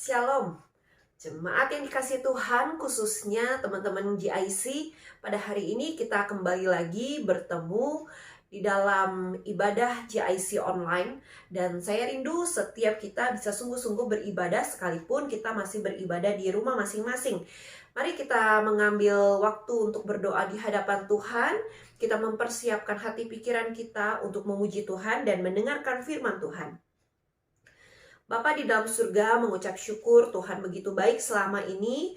Shalom, jemaat yang dikasih Tuhan, khususnya teman-teman GIC. Pada hari ini kita kembali lagi bertemu di dalam ibadah GIC online. Dan saya rindu setiap kita bisa sungguh-sungguh beribadah sekalipun kita masih beribadah di rumah masing-masing. Mari kita mengambil waktu untuk berdoa di hadapan Tuhan. Kita mempersiapkan hati pikiran kita untuk memuji Tuhan dan mendengarkan firman Tuhan. Bapa di dalam surga, mengucap syukur Tuhan begitu baik selama ini,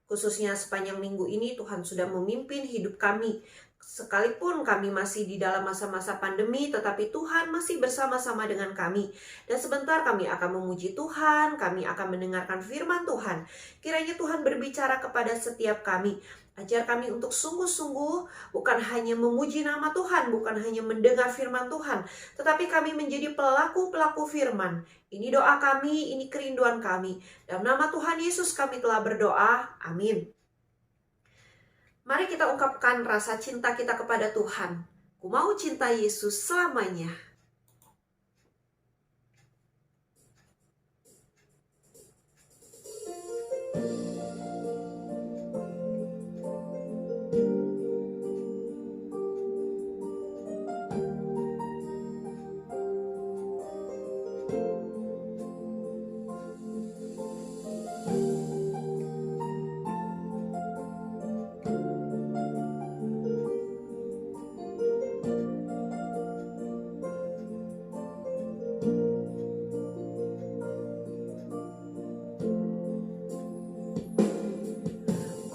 khususnya sepanjang minggu ini Tuhan sudah memimpin hidup kami. Sekalipun kami masih di dalam masa-masa pandemi, tetapi Tuhan masih bersama-sama dengan kami. Dan sebentar kami akan memuji Tuhan, kami akan mendengarkan firman Tuhan. Kiranya Tuhan berbicara kepada setiap kami. Ajar kami untuk sungguh-sungguh bukan hanya memuji nama Tuhan, bukan hanya mendengar firman Tuhan, tetapi kami menjadi pelaku-pelaku firman. Ini doa kami, ini kerinduan kami. Dalam nama Tuhan Yesus kami telah berdoa. Amin. Mari kita ungkapkan rasa cinta kita kepada Tuhan. Ku mau cinta Yesus selamanya.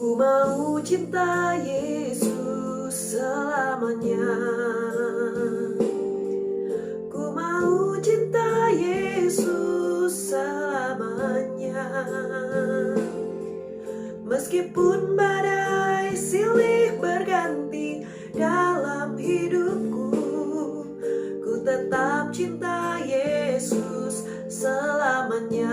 Ku mau cinta Yesus selamanya. Ku mau cinta Yesus selamanya. Meskipun badai silih berganti dalam hidupku, ku tetap cinta Yesus selamanya.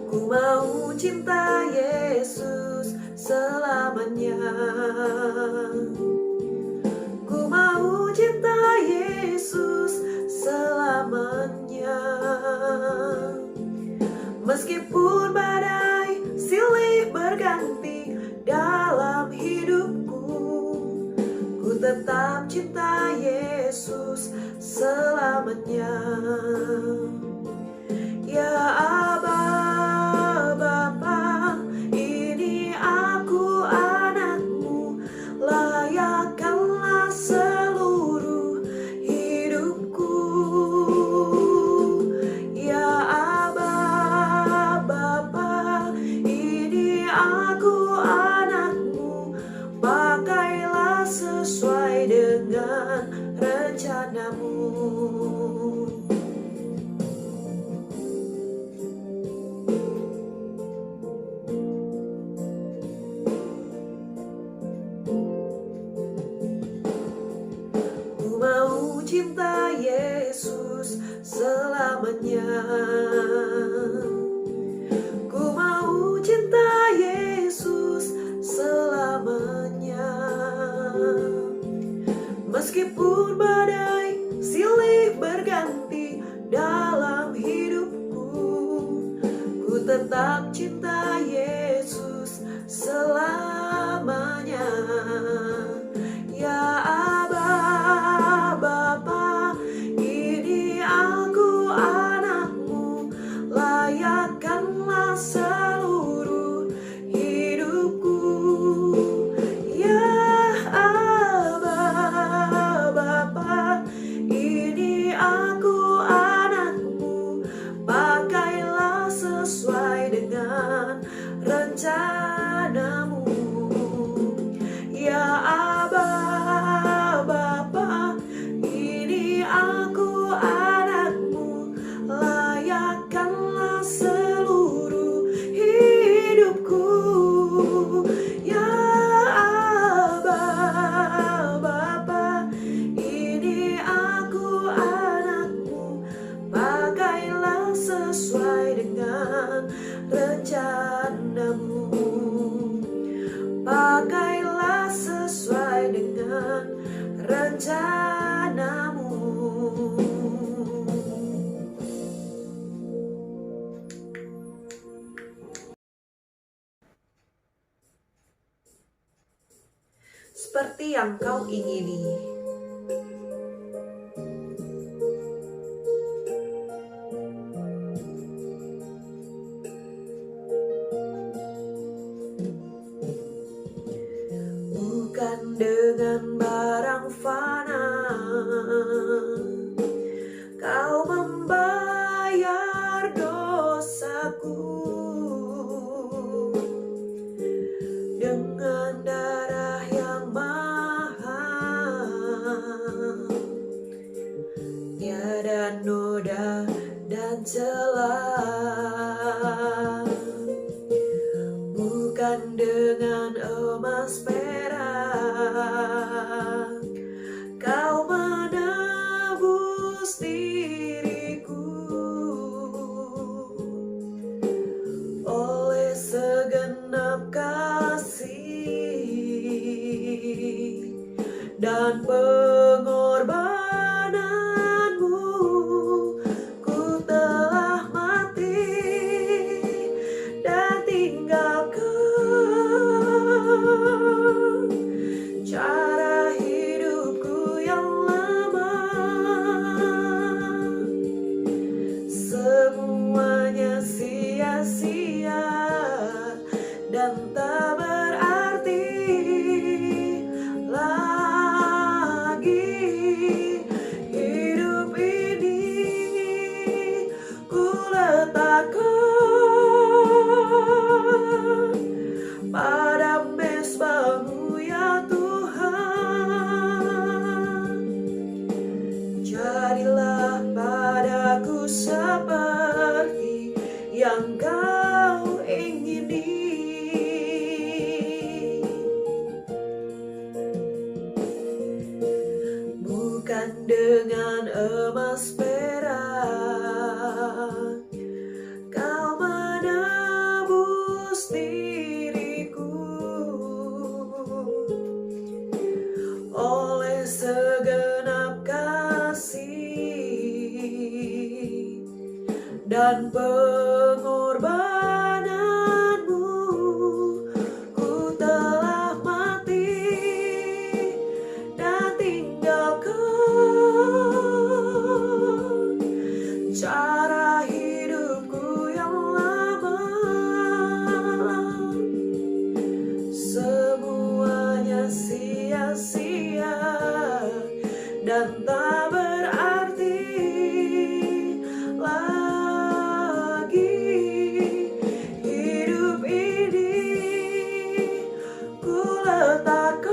Ku mau cinta Yesus selamanya. Ku mau cinta Yesus selamanya. Meskipun badai silih berganti dalam hidupku, ku tetap cinta Yesus selamanya. Ya Aba, Bapa, ini aku anakmu, layakkanlah seluruh hidupku. Ya Aba, Bapa, ini aku anakmu, pakailah sesuai dengan rencanamu. Ku mau cinta Yesus selamanya. Ku mau cinta Yesus selamanya. Meskipun badai silih berganti dalam hidupku, ku tetap cinta Yesus selamanya. Ya Aba, Bapa, ini aku anakmu, layakkanlah seluruh hidupku. Ya Aba, Bapa, ini aku anakmu, pakailah sesuai dengan rencanamu. yang kau ingini. Bukan dengan barang fana kau membayar dosaku, dengan darah yang mahal, tiada noda dan celah. Bukan dengan emas perak kau menebus diriku, oleh segenap kasih dan pengorbananmu, ku telah mati dan tinggalkan cara hidupku yang lama. Semuanya sia-sia dan tak berarti lagi. Hidup ini ku letakkan pada mezbah-Mu ya Tuhan. Jadilah padaku seperti yang kau ingini. Bukan dengan emas perak kau menebus diriku, oleh segenap kasih dan pengorbananmu, ku telah mati dan tinggalkan cara hidupku yang lama. Semuanya sia-sia dan tak berarti lagi. Hidup ini ku letakkan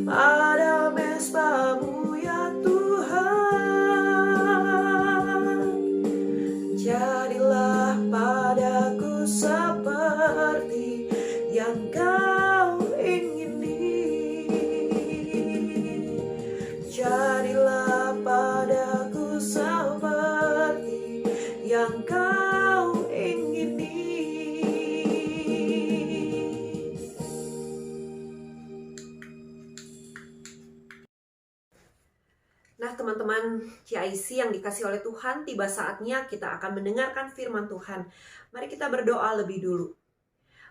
pada mezbah-Mu ya Tuhan. Jadilah padaku seperti yang kau ingini. Jadilah padaku seperti yang kau ingini. Nah, teman-teman GIC yang dikasih oleh Tuhan, tiba saatnya kita akan mendengarkan firman Tuhan. Mari kita berdoa lebih dulu.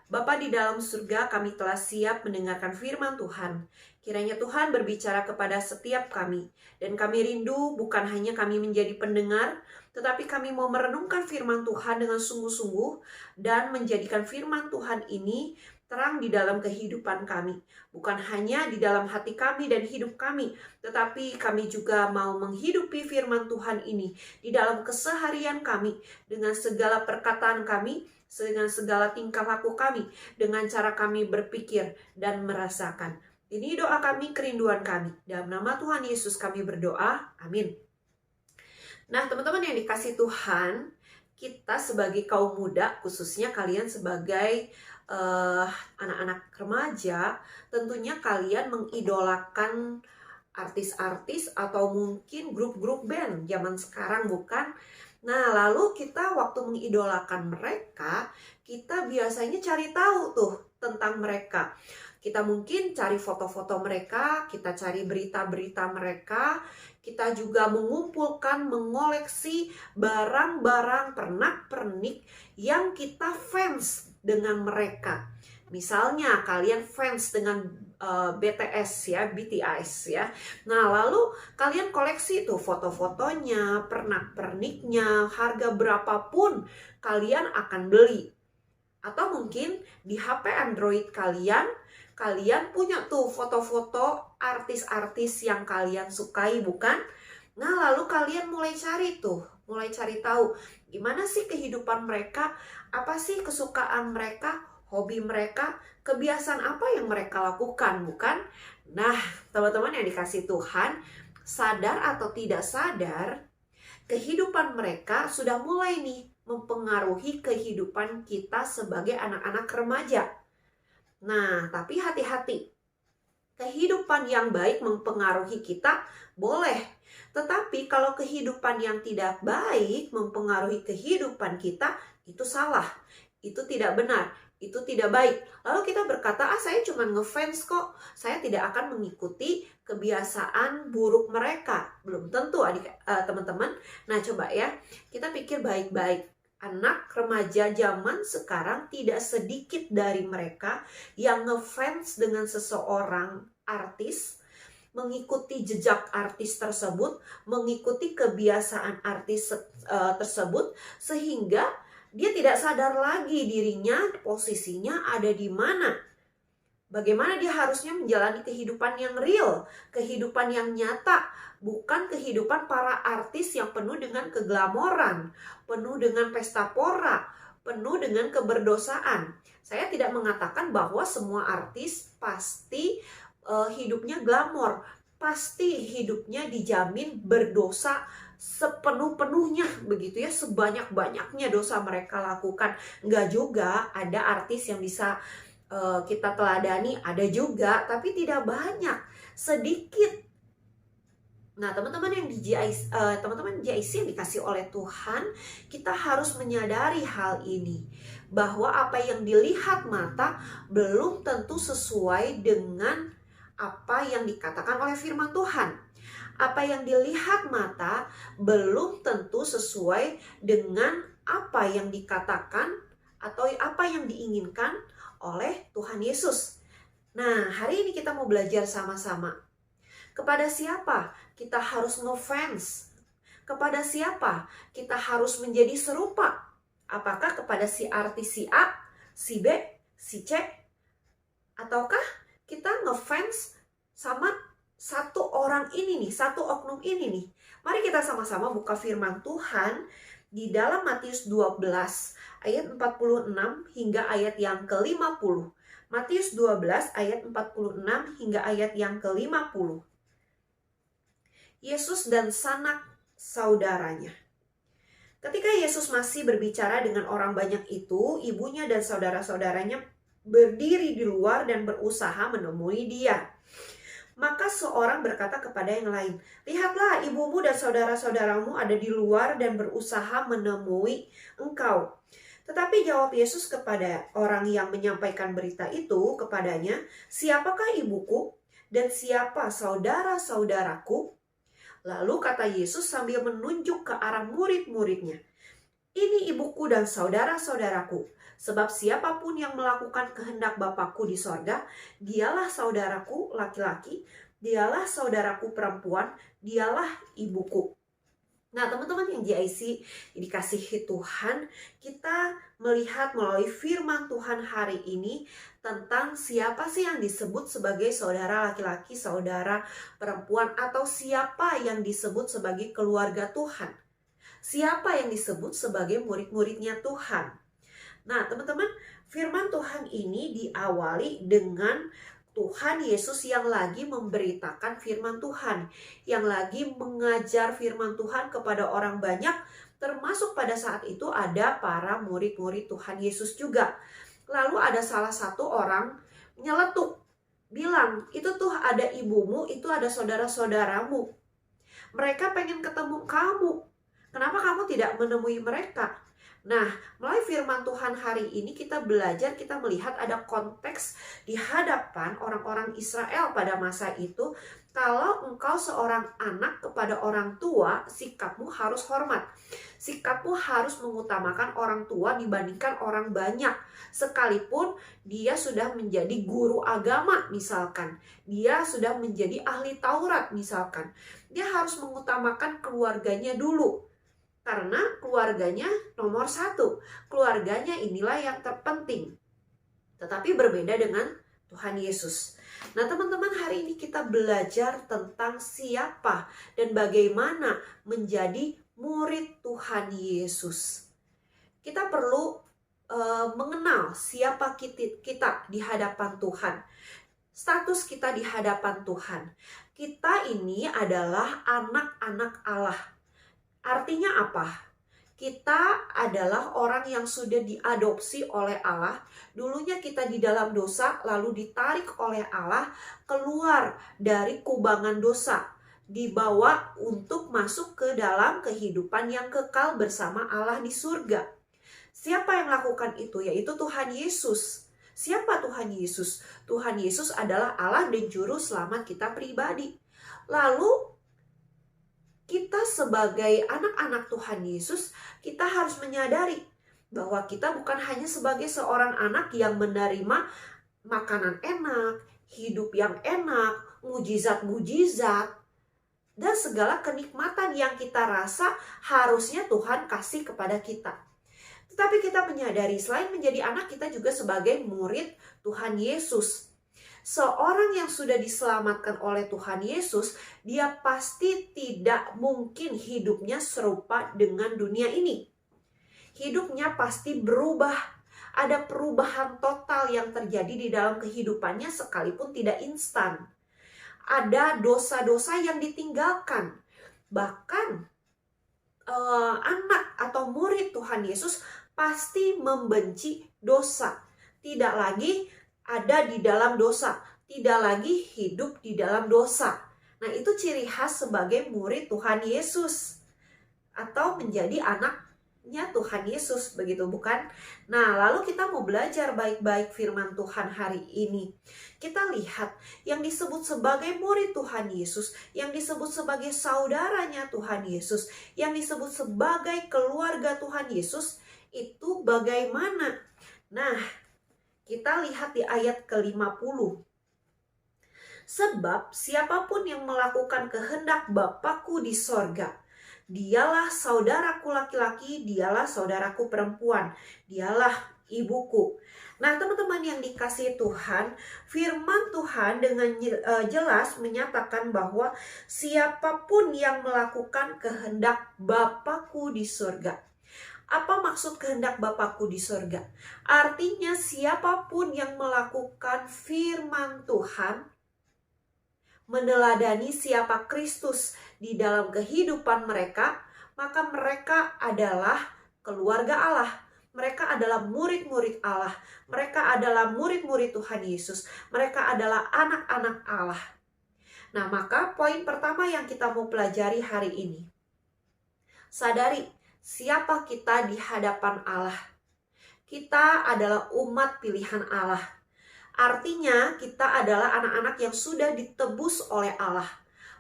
Bapa di dalam surga, kami telah siap mendengarkan firman Tuhan. Kiranya Tuhan berbicara kepada setiap kami. Dan kami rindu bukan hanya kami menjadi pendengar, tetapi kami mau merenungkan firman Tuhan dengan sungguh-sungguh dan menjadikan firman Tuhan ini terang di dalam kehidupan kami. Bukan hanya di dalam hati kami dan hidup kami, tetapi kami juga mau menghidupi firman Tuhan ini di dalam keseharian kami, dengan segala perkataan kami, dengan segala tingkah laku kami, dengan cara kami berpikir dan merasakan. Ini doa kami, kerinduan kami. Dalam nama Tuhan Yesus kami berdoa, amin. Nah, teman-teman yang dikasih Tuhan, kita sebagai kaum muda, khususnya kalian sebagai anak-anak remaja, tentunya kalian mengidolakan artis-artis atau mungkin grup-grup band zaman sekarang, bukan? Nah, lalu kita waktu mengidolakan mereka, kita biasanya cari tahu tuh tentang mereka. Kita mungkin cari foto-foto mereka, kita cari berita-berita mereka, kita juga mengumpulkan, mengoleksi barang-barang pernak-pernik yang kita fans dengan mereka. Misalnya kalian fans dengan BTS ya, BTS ya. Nah, lalu kalian koleksi tuh foto-fotonya, pernak-perniknya, harga berapapun kalian akan beli. Atau mungkin di HP Android kalian, kalian punya tuh foto-foto artis-artis yang kalian sukai, bukan? Nah, lalu kalian mulai cari tahu gimana sih kehidupan mereka, apa sih kesukaan mereka, hobi mereka, kebiasaan apa yang mereka lakukan, bukan? Nah, teman-teman yang dikasih Tuhan, sadar atau tidak sadar, kehidupan mereka sudah mulai nih mempengaruhi kehidupan kita sebagai anak-anak remaja. Nah, tapi hati-hati. Kehidupan yang baik mempengaruhi kita boleh. Tetapi kalau kehidupan yang tidak baik mempengaruhi kehidupan kita, itu salah. Itu tidak benar. Itu tidak baik. Lalu kita berkata, saya cuma ngefans kok. Saya tidak akan mengikuti kebiasaan buruk mereka. Belum tentu teman-teman. Nah, coba ya, kita pikir baik-baik. Anak remaja zaman sekarang tidak sedikit dari mereka yang ngefans dengan seseorang artis, mengikuti jejak artis tersebut, mengikuti kebiasaan artis tersebut, sehingga dia tidak sadar lagi dirinya, posisinya ada di mana. Bagaimana dia harusnya menjalani kehidupan yang real, kehidupan yang nyata, bukan kehidupan para artis yang penuh dengan keglamoran, penuh dengan pesta pora, penuh dengan keberdosaan. Saya tidak mengatakan bahwa semua artis pasti hidupnya glamor, pasti hidupnya dijamin berdosa sepenuh-penuhnya, begitu ya, sebanyak-banyaknya dosa mereka lakukan. Enggak juga, ada artis yang bisa kita teladani, ada juga, tapi tidak banyak, sedikit. Nah, teman-teman yang di GIC yang dikasih oleh Tuhan, kita harus menyadari hal ini, bahwa apa yang dilihat mata belum tentu sesuai dengan apa yang dikatakan oleh firman Tuhan. Apa yang dilihat mata belum tentu sesuai dengan apa yang dikatakan atau apa yang diinginkan oleh Tuhan Yesus. Nah, hari ini kita mau belajar sama-sama. Kepada siapa kita harus ngefans? Kepada siapa kita harus menjadi serupa? Apakah kepada si artis si A, si B, si C? Ataukah kita ngefans sama satu orang ini nih, satu oknum ini nih? Mari kita sama-sama buka firman Tuhan di dalam Matius 12 ayat 46 hingga ayat yang ke-50. Matius 12 ayat 46 hingga ayat yang ke-50. Yesus dan sanak saudaranya. Ketika Yesus masih berbicara dengan orang banyak itu, ibunya dan saudara-saudaranya berdiri di luar dan berusaha menemui dia. Maka seorang berkata kepada yang lain, "Lihatlah, ibumu dan saudara-saudaramu ada di luar dan berusaha menemui engkau." Tetapi jawab Yesus kepada orang yang menyampaikan berita itu kepadanya, "Siapakah ibuku dan siapa saudara-saudaraku?" Lalu kata Yesus sambil menunjuk ke arah murid-muridnya, "Ini ibuku dan saudara-saudaraku. Sebab siapapun yang melakukan kehendak Bapakku di sorga, dialah saudaraku laki-laki, dialah saudaraku perempuan, dialah ibuku." Nah, teman-teman yang GIC dikasihi Tuhan, kita melihat melalui firman Tuhan hari ini tentang siapa sih yang disebut sebagai saudara laki-laki, saudara perempuan, atau siapa yang disebut sebagai keluarga Tuhan. Siapa yang disebut sebagai murid-muridnya Tuhan. Nah, teman-teman, firman Tuhan ini diawali dengan Tuhan Yesus yang lagi memberitakan firman Tuhan, yang lagi mengajar firman Tuhan kepada orang banyak, termasuk pada saat itu ada para murid-murid Tuhan Yesus juga. Lalu ada salah satu orang nyeletuk, bilang, "Itu tuh ada ibumu, itu ada saudara-saudaramu. Mereka pengen ketemu kamu. Kenapa kamu tidak menemui mereka?" Nah, melalui firman Tuhan hari ini kita belajar, kita melihat ada konteks di hadapan orang-orang Israel pada masa itu. Kalau engkau seorang anak kepada orang tua, sikapmu harus hormat. Sikapmu harus mengutamakan orang tua dibandingkan orang banyak. Sekalipun dia sudah menjadi guru agama misalkan. Dia sudah menjadi ahli Taurat misalkan. Dia harus mengutamakan keluarganya dulu. Karena keluarganya nomor satu. Keluarganya inilah yang terpenting. Tetapi berbeda dengan Tuhan Yesus. Nah teman-teman, hari ini kita belajar tentang siapa dan bagaimana menjadi murid Tuhan Yesus. Kita perlu mengenal siapa kita di hadapan Tuhan. Status kita di hadapan Tuhan. Kita ini adalah anak-anak Allah. Artinya apa? Kita adalah orang yang sudah diadopsi oleh Allah. Dulunya kita di dalam dosa, lalu ditarik oleh Allah keluar dari kubangan dosa, dibawa untuk masuk ke dalam kehidupan yang kekal bersama Allah di surga. Siapa yang melakukan itu? Yaitu Tuhan Yesus. Siapa Tuhan Yesus? Tuhan Yesus adalah Allah dan Juru Selamat kita pribadi. Lalu kita sebagai anak-anak Tuhan Yesus, kita harus menyadari bahwa kita bukan hanya sebagai seorang anak yang menerima makanan enak, hidup yang enak, mujizat-mujizat, dan segala kenikmatan yang kita rasa harusnya Tuhan kasih kepada kita. Tetapi kita menyadari selain menjadi anak, kita juga sebagai murid Tuhan Yesus. Seorang yang sudah diselamatkan oleh Tuhan Yesus, dia pasti tidak mungkin hidupnya serupa dengan dunia ini. Hidupnya pasti berubah. Ada perubahan total yang terjadi di dalam kehidupannya sekalipun tidak instan. Ada dosa-dosa yang ditinggalkan. Bahkan anak atau murid Tuhan Yesus pasti membenci dosa. Tidak lagi ada di dalam dosa, tidak lagi hidup di dalam dosa. Nah, itu ciri khas sebagai murid Tuhan Yesus atau menjadi anaknya Tuhan Yesus, begitu bukan? Nah, lalu kita mau belajar baik-baik firman Tuhan hari ini. Kita lihat yang disebut sebagai murid Tuhan Yesus, yang disebut sebagai saudaranya Tuhan Yesus, yang disebut sebagai keluarga Tuhan Yesus, itu bagaimana? Nah, kita lihat di ayat ke-50. Sebab siapapun yang melakukan kehendak Bapakku di sorga, dialah saudaraku laki-laki, dialah saudaraku perempuan, dialah ibuku. Nah teman-teman yang dikasihi Tuhan, firman Tuhan dengan jelas menyatakan bahwa siapapun yang melakukan kehendak Bapakku di sorga. Apa maksud kehendak Bapakku di sorga? Artinya siapapun yang melakukan firman Tuhan, meneladani siapa Kristus di dalam kehidupan mereka, maka mereka adalah keluarga Allah. Mereka adalah murid-murid Allah. Mereka adalah murid-murid Tuhan Yesus. Mereka adalah anak-anak Allah. Nah, maka poin pertama yang kita mau pelajari hari ini. Sadari siapa kita di hadapan Allah. Kita adalah umat pilihan Allah. Artinya kita adalah anak-anak yang sudah ditebus oleh Allah.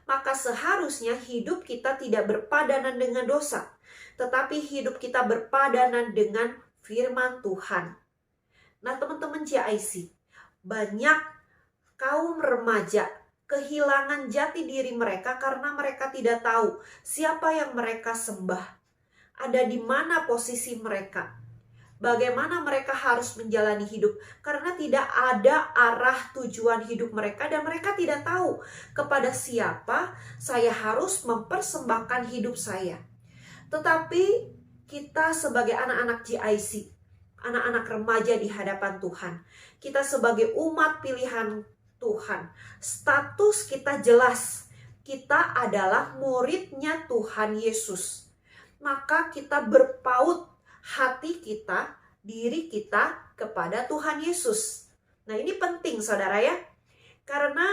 Maka seharusnya hidup kita tidak berpadanan dengan dosa, tetapi hidup kita berpadanan dengan firman Tuhan. Nah teman-teman GIC, banyak kaum remaja kehilangan jati diri mereka karena mereka tidak tahu siapa yang mereka sembah. Ada di mana posisi mereka, bagaimana mereka harus menjalani hidup, karena tidak ada arah tujuan hidup mereka dan mereka tidak tahu kepada siapa saya harus mempersembahkan hidup saya. Tetapi kita sebagai anak-anak GIC, anak-anak remaja di hadapan Tuhan, kita sebagai umat pilihan Tuhan, status kita jelas, kita adalah muridnya Tuhan Yesus. Maka kita berpaut hati kita, diri kita kepada Tuhan Yesus. Nah ini penting saudara ya. Karena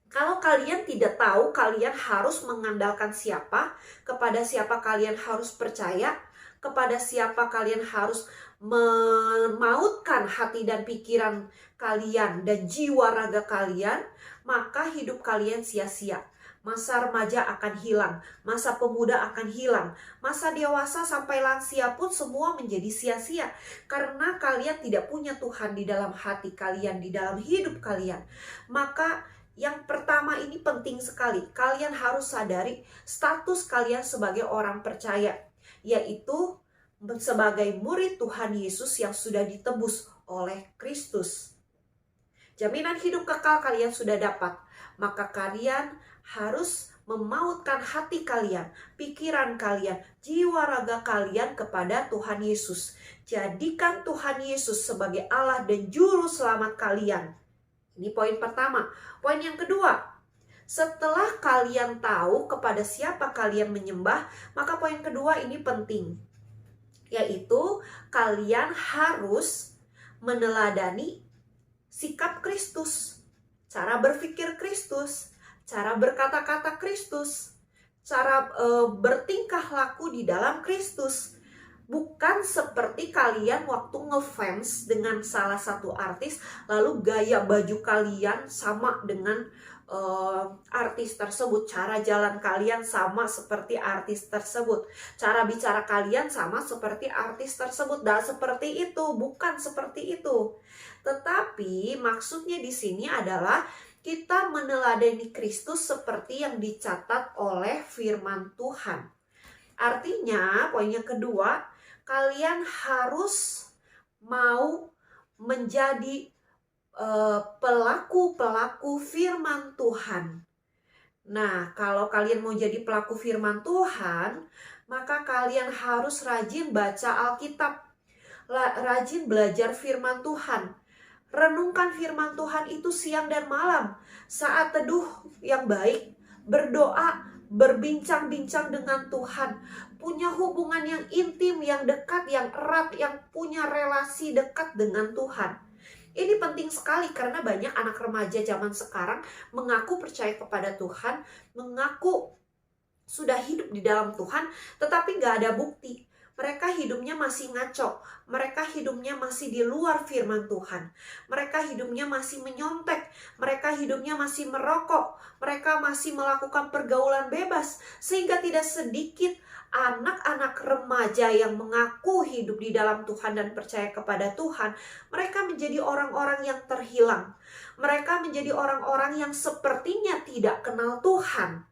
kalau kalian tidak tahu kalian harus mengandalkan siapa, kepada siapa kalian harus percaya, kepada siapa kalian harus memautkan hati dan pikiran kalian dan jiwa raga kalian, maka hidup kalian sia-sia. Masa remaja akan hilang, masa pemuda akan hilang, masa dewasa sampai lansia pun semua menjadi sia-sia. Karena kalian tidak punya Tuhan di dalam hati kalian, di dalam hidup kalian. Maka yang pertama ini penting sekali, kalian harus sadari status kalian sebagai orang percaya, yaitu sebagai murid Tuhan Yesus yang sudah ditebus oleh Kristus. Jaminan hidup kekal kalian sudah dapat, maka kalian harus memautkan hati kalian, pikiran kalian, jiwa raga kalian kepada Tuhan Yesus. Jadikan Tuhan Yesus sebagai Allah dan Juru Selamat kalian. Ini poin pertama. Poin yang kedua, setelah kalian tahu kepada siapa kalian menyembah, maka poin kedua ini penting, yaitu kalian harus meneladani sikap Kristus, cara berpikir Kristus, cara berkata-kata Kristus, cara bertingkah laku di dalam Kristus. Bukan seperti kalian waktu ngefans dengan salah satu artis, lalu gaya baju kalian sama dengan artis tersebut, cara jalan kalian sama seperti artis tersebut, cara bicara kalian sama seperti artis tersebut. Dan seperti itu, bukan seperti itu. Tetapi maksudnya di sini adalah kita meneladani Kristus seperti yang dicatat oleh firman Tuhan. Artinya, poin yang kedua, kalian harus mau menjadi pelaku-pelaku firman Tuhan. Nah, kalau kalian mau jadi pelaku firman Tuhan, maka kalian harus rajin baca Alkitab, rajin belajar firman Tuhan. Renungkan firman Tuhan itu siang dan malam, saat teduh yang baik, berdoa, berbincang-bincang dengan Tuhan, punya hubungan yang intim, yang dekat, yang erat, yang punya relasi dekat dengan Tuhan. Ini penting sekali karena banyak anak remaja zaman sekarang mengaku percaya kepada Tuhan, mengaku sudah hidup di dalam Tuhan, tetapi gak ada bukti. Mereka hidupnya masih ngaco, mereka hidupnya masih di luar firman Tuhan, mereka hidupnya masih menyontek, mereka hidupnya masih merokok, mereka masih melakukan pergaulan bebas, sehingga tidak sedikit anak-anak remaja yang mengaku hidup di dalam Tuhan dan percaya kepada Tuhan, mereka menjadi orang-orang yang terhilang. Mereka menjadi orang-orang yang sepertinya tidak kenal Tuhan.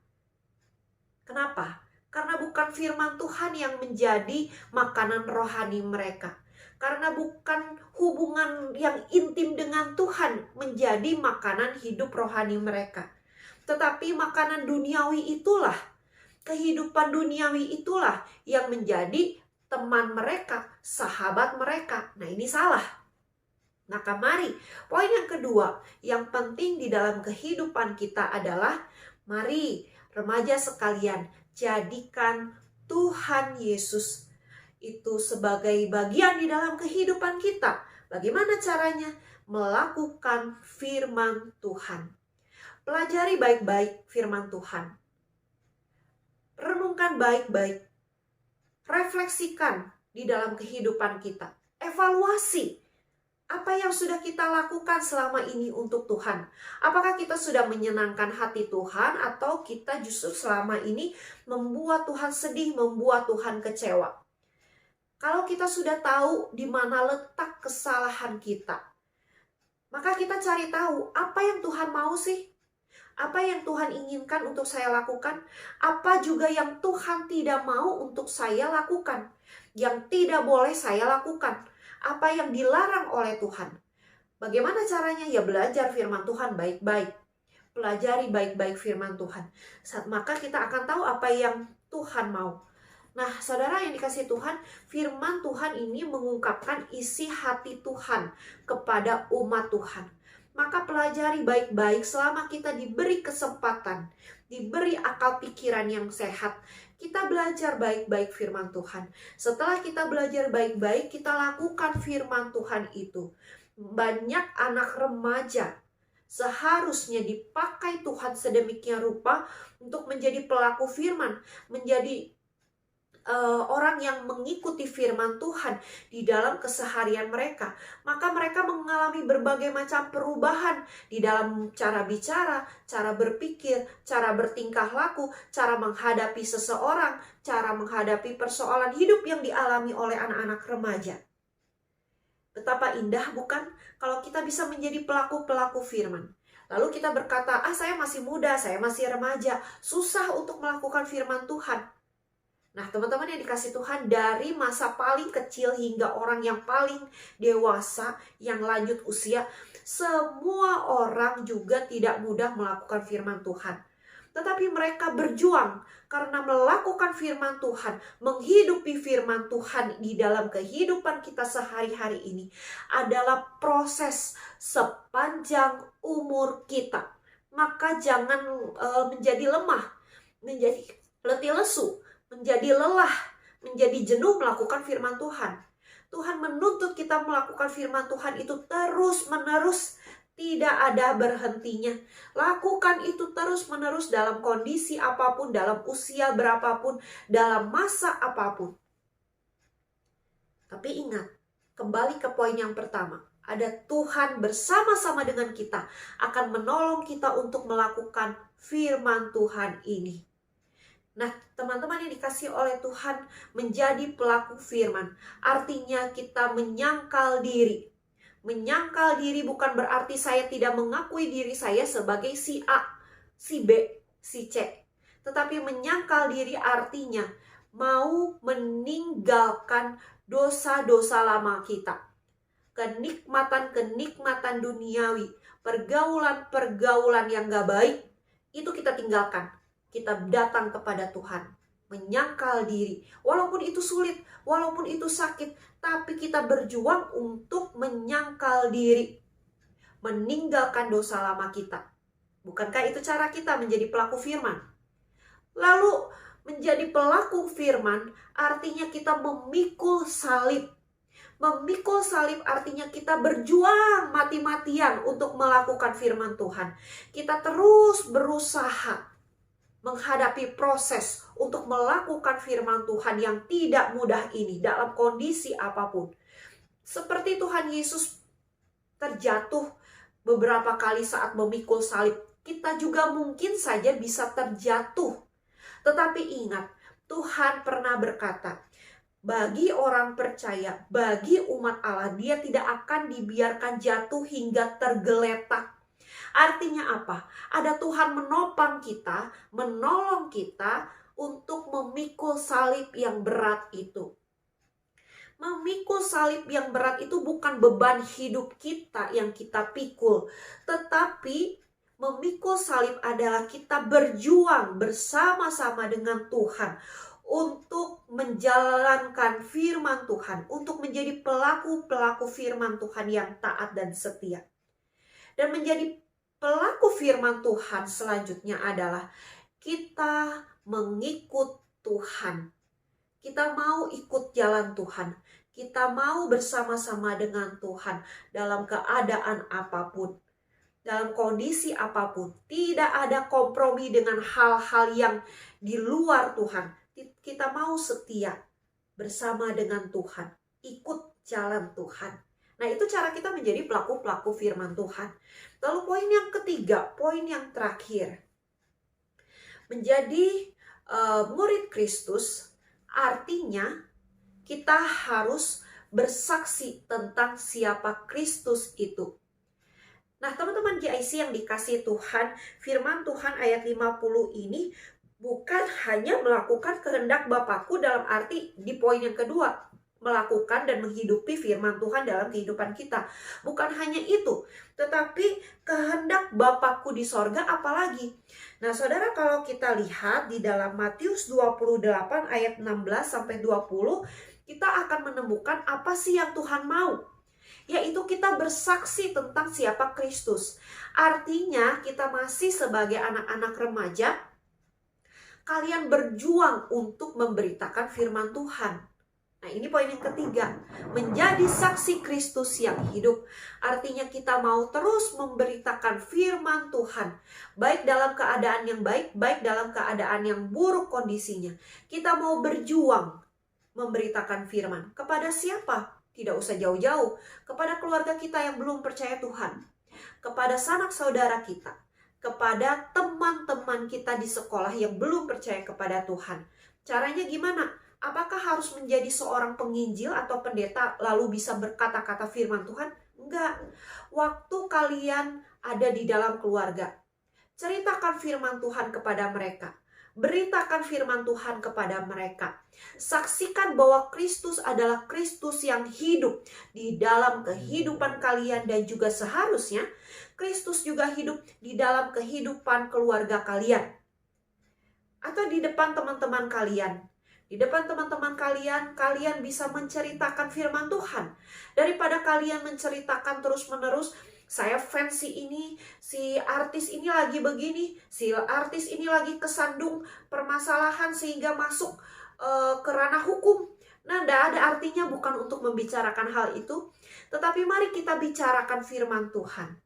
Kenapa? Karena bukan firman Tuhan yang menjadi makanan rohani mereka. Karena bukan hubungan yang intim dengan Tuhan menjadi makanan hidup rohani mereka. Tetapi makanan duniawi itulah, kehidupan duniawi itulah yang menjadi teman mereka, sahabat mereka. Nah, ini salah. Maka mari, poin yang kedua yang penting di dalam kehidupan kita adalah, mari remaja sekalian, jadikan Tuhan Yesus itu sebagai bagian di dalam kehidupan kita. Bagaimana caranya? Melakukan firman Tuhan. Pelajari baik-baik firman Tuhan. Renungkan baik-baik. Refleksikan di dalam kehidupan kita. Evaluasi. Apa yang sudah kita lakukan selama ini untuk Tuhan? Apakah kita sudah menyenangkan hati Tuhan atau kita justru selama ini membuat Tuhan sedih, membuat Tuhan kecewa? Kalau kita sudah tahu di mana letak kesalahan kita, maka kita cari tahu apa yang Tuhan mau sih? Apa yang Tuhan inginkan untuk saya lakukan? Apa juga yang Tuhan tidak mau untuk saya lakukan? Yang tidak boleh saya lakukan? Apa yang dilarang oleh Tuhan? Bagaimana caranya? Ya belajar firman Tuhan baik-baik. Pelajari baik-baik firman Tuhan. Maka kita akan tahu apa yang Tuhan mau. Nah, saudara yang dikasihi Tuhan, firman Tuhan ini mengungkapkan isi hati Tuhan kepada umat Tuhan. Maka pelajari baik-baik selama kita diberi kesempatan, diberi akal pikiran yang sehat. Kita belajar baik-baik firman Tuhan. Setelah kita belajar baik-baik, kita lakukan firman Tuhan itu. Banyak anak remaja seharusnya dipakai Tuhan sedemikian rupa untuk menjadi pelaku firman, menjadi orang yang mengikuti firman Tuhan di dalam keseharian mereka, maka mereka mengalami berbagai macam perubahan di dalam cara bicara, cara berpikir, cara bertingkah laku, cara menghadapi seseorang, cara menghadapi persoalan hidup yang dialami oleh anak-anak remaja. Betapa indah bukan kalau kita bisa menjadi pelaku-pelaku firman. Lalu kita berkata, saya masih muda, saya masih remaja, susah untuk melakukan firman Tuhan. Nah, teman-teman yang dikasih Tuhan, dari masa paling kecil hingga orang yang paling dewasa, yang lanjut usia, semua orang juga tidak mudah melakukan firman Tuhan. Tetapi mereka berjuang karena melakukan firman Tuhan, menghidupi firman Tuhan di dalam kehidupan kita sehari-hari ini adalah proses sepanjang umur kita. Maka jangan menjadi lemah, menjadi letih lesu, menjadi lelah, menjadi jenuh melakukan firman Tuhan. Tuhan menuntut kita melakukan firman Tuhan itu terus-menerus, tidak ada berhentinya. Lakukan itu terus-menerus dalam kondisi apapun, dalam usia berapapun, dalam masa apapun. Tapi ingat, kembali ke poin yang pertama. Ada Tuhan bersama-sama dengan kita, akan menolong kita untuk melakukan firman Tuhan ini. Nah, teman-teman yang dikasih oleh Tuhan, menjadi pelaku firman artinya kita menyangkal diri. Menyangkal diri bukan berarti saya tidak mengakui diri saya sebagai si A, si B, si C. Tetapi menyangkal diri artinya mau meninggalkan dosa-dosa lama kita. Kenikmatan-kenikmatan duniawi, pergaulan-pergaulan yang gak baik, itu kita tinggalkan. Kita datang kepada Tuhan, menyangkal diri. Walaupun itu sulit, walaupun itu sakit, tapi kita berjuang untuk menyangkal diri, meninggalkan dosa lama kita. Bukankah itu cara kita menjadi pelaku firman? Lalu menjadi pelaku firman artinya kita memikul salib. Memikul salib artinya kita berjuang mati-matian untuk melakukan firman Tuhan. Kita terus berusaha menghadapi proses untuk melakukan firman Tuhan yang tidak mudah ini dalam kondisi apapun. Seperti Tuhan Yesus terjatuh beberapa kali saat memikul salib, kita juga mungkin saja bisa terjatuh. Tetapi ingat, Tuhan pernah berkata, bagi orang percaya, bagi umat Allah, dia tidak akan dibiarkan jatuh hingga tergeletak. Artinya apa? Ada Tuhan menopang kita, menolong kita untuk memikul salib yang berat itu. Memikul salib yang berat itu bukan beban hidup kita yang kita pikul, tetapi memikul salib adalah kita berjuang bersama-sama dengan Tuhan untuk menjalankan firman Tuhan, untuk menjadi pelaku-pelaku firman Tuhan yang taat dan setia. Dan menjadi pelaku firman Tuhan selanjutnya adalah kita mengikut Tuhan. Kita mau ikut jalan Tuhan. Kita mau bersama-sama dengan Tuhan dalam keadaan apapun. Dalam kondisi apapun. Tidak ada kompromi dengan hal-hal yang di luar Tuhan. Kita mau setia bersama dengan Tuhan. Ikut jalan Tuhan. Nah, itu cara kita menjadi pelaku-pelaku firman Tuhan. Lalu poin yang ketiga, poin yang terakhir. Menjadi murid Kristus artinya kita harus bersaksi tentang siapa Kristus itu. Nah, teman-teman GIC yang dikasih Tuhan, firman Tuhan ayat 50 ini bukan hanya melakukan kehendak Bapakku dalam arti di poin yang kedua, melakukan dan menghidupi firman Tuhan dalam kehidupan kita. Bukan hanya itu, tetapi kehendak Bapakku di sorga apalagi. Nah, saudara, kalau kita lihat di dalam Matius 28 ayat 16-20, kita akan menemukan apa sih yang Tuhan mau. Yaitu kita bersaksi tentang siapa Kristus. Artinya kita masih sebagai anak-anak remaja, kalian berjuang untuk memberitakan firman Tuhan. Nah, ini poin yang ketiga, menjadi saksi Kristus yang hidup. Artinya kita mau terus memberitakan firman Tuhan, baik dalam keadaan yang baik, baik dalam keadaan yang buruk kondisinya. Kita mau berjuang memberitakan firman. Kepada siapa? Tidak usah jauh-jauh. Kepada keluarga kita yang belum percaya Tuhan, kepada sanak saudara kita, kepada teman-teman kita di sekolah yang belum percaya kepada Tuhan. Caranya gimana? Apakah harus menjadi seorang penginjil atau pendeta lalu bisa berkata-kata firman Tuhan? Enggak. Waktu kalian ada di dalam keluarga, ceritakan firman Tuhan kepada mereka. Beritakan firman Tuhan kepada mereka. Saksikan bahwa Kristus adalah Kristus yang hidup di dalam kehidupan kalian, dan juga seharusnya Kristus juga hidup di dalam kehidupan keluarga kalian. Atau di depan teman-teman kalian. Di depan teman-teman kalian, kalian bisa menceritakan firman Tuhan. Daripada kalian menceritakan terus-menerus, saya fans si artis ini lagi begini, si artis ini lagi kesandung permasalahan sehingga masuk ke ranah hukum. Nah, tidak ada artinya, bukan untuk membicarakan hal itu. Tetapi mari kita bicarakan firman Tuhan.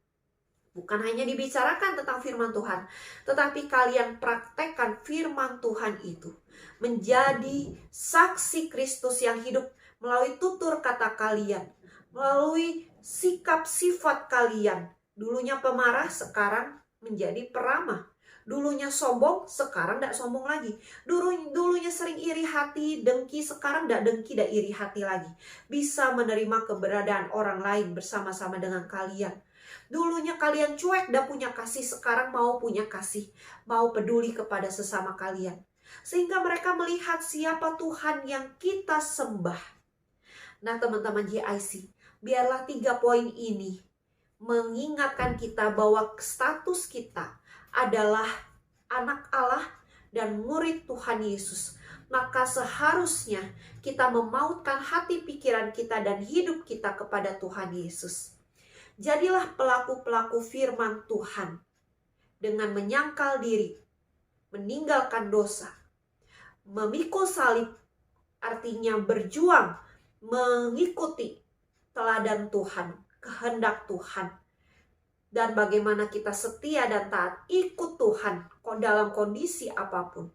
Bukan hanya dibicarakan tentang firman Tuhan, tetapi kalian praktekkan firman Tuhan itu. Menjadi saksi Kristus yang hidup melalui tutur kata kalian, melalui sikap sifat kalian. Dulunya pemarah, sekarang menjadi peramah. Dulunya sombong, sekarang tidak sombong lagi. Dulunya sering iri hati, dengki, sekarang tidak dengki, tidak iri hati lagi. Bisa menerima keberadaan orang lain bersama-sama dengan kalian. Dulunya kalian cuek, tidak punya kasih, sekarang mau punya kasih, mau peduli kepada sesama kalian. Sehingga mereka melihat siapa Tuhan yang kita sembah. Nah, teman-teman GIC, biarlah 3 poin ini mengingatkan kita bahwa status kita adalah anak Allah dan murid Tuhan Yesus. Maka seharusnya kita memautkan hati pikiran kita dan hidup kita kepada Tuhan Yesus. Jadilah pelaku-pelaku firman Tuhan dengan menyangkal diri, meninggalkan dosa, memikul salib, artinya berjuang mengikuti teladan Tuhan, kehendak Tuhan, dan bagaimana kita setia dan taat ikut Tuhan dalam kondisi apapun.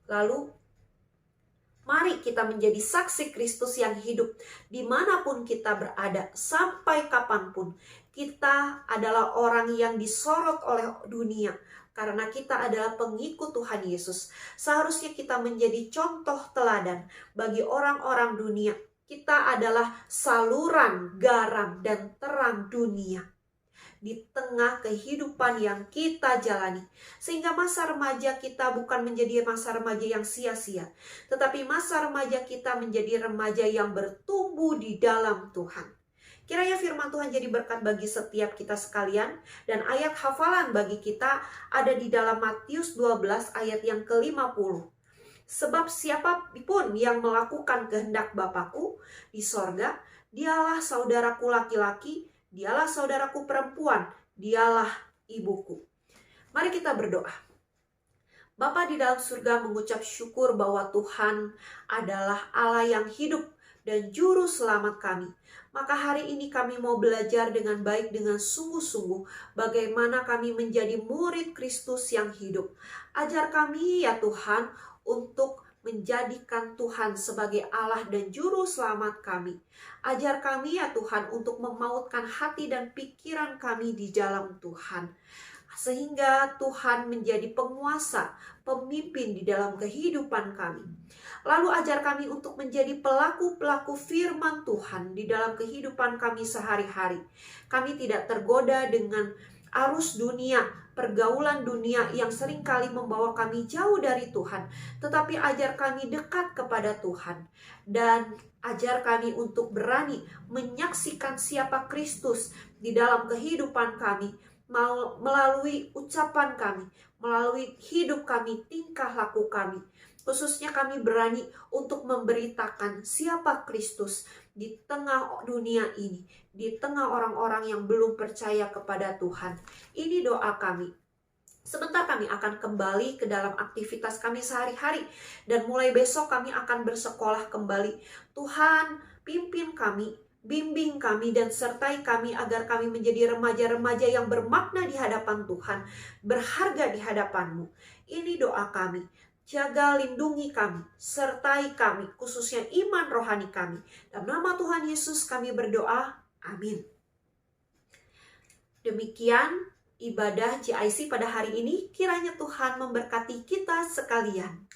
Lalu mari kita menjadi saksi Kristus yang hidup dimanapun kita berada, sampai kapanpun. Kita adalah orang yang disorot oleh dunia karena kita adalah pengikut Tuhan Yesus. Seharusnya kita menjadi contoh teladan bagi orang-orang dunia. Kita adalah saluran garam dan terang dunia di tengah kehidupan yang kita jalani. Sehingga masa remaja kita bukan menjadi masa remaja yang sia-sia, tetapi masa remaja kita menjadi remaja yang bertumbuh di dalam Tuhan. Kiranya firman Tuhan jadi berkat bagi setiap kita sekalian, dan ayat hafalan bagi kita ada di dalam Matius 12 ayat yang ke-50. Sebab siapapun yang melakukan kehendak Bapakku di sorga, dialah saudaraku laki-laki, dialah saudaraku perempuan, dialah ibuku. Mari kita berdoa. Bapa di dalam surga, mengucap syukur bahwa Tuhan adalah Allah yang hidup dan juru selamat kami. Maka hari ini kami mau belajar dengan baik, dengan sungguh-sungguh bagaimana kami menjadi murid Kristus yang hidup. Ajar kami ya Tuhan untuk menjadikan Tuhan sebagai Allah dan juru selamat kami. Ajar kami ya Tuhan untuk memautkan hati dan pikiran kami di dalam Tuhan, sehingga Tuhan menjadi penguasa, pemimpin di dalam kehidupan kami. Lalu ajar kami untuk menjadi pelaku-pelaku firman Tuhan di dalam kehidupan kami sehari-hari. Kami tidak tergoda dengan arus dunia, pergaulan dunia yang seringkali membawa kami jauh dari Tuhan. Tetapi ajar kami dekat kepada Tuhan. Dan ajar kami untuk berani menyaksikan siapa Kristus di dalam kehidupan kami, melalui ucapan kami, melalui hidup kami, tingkah laku kami. Khususnya kami berani untuk memberitakan siapa Kristus di tengah dunia ini, di tengah orang-orang yang belum percaya kepada Tuhan. Ini doa kami. Sebentar kami akan kembali ke dalam aktivitas kami sehari-hari. Dan mulai besok kami akan bersekolah kembali. Tuhan, pimpin kami, bimbing kami, dan sertai kami agar kami menjadi remaja-remaja yang bermakna di hadapan Tuhan, berharga di hadapan-Mu. Ini doa kami. Jaga, lindungi kami, sertai kami, khususnya iman rohani kami. Dalam nama Tuhan Yesus kami berdoa. Amin. Demikian ibadah GIC pada hari ini, kiranya Tuhan memberkati kita sekalian.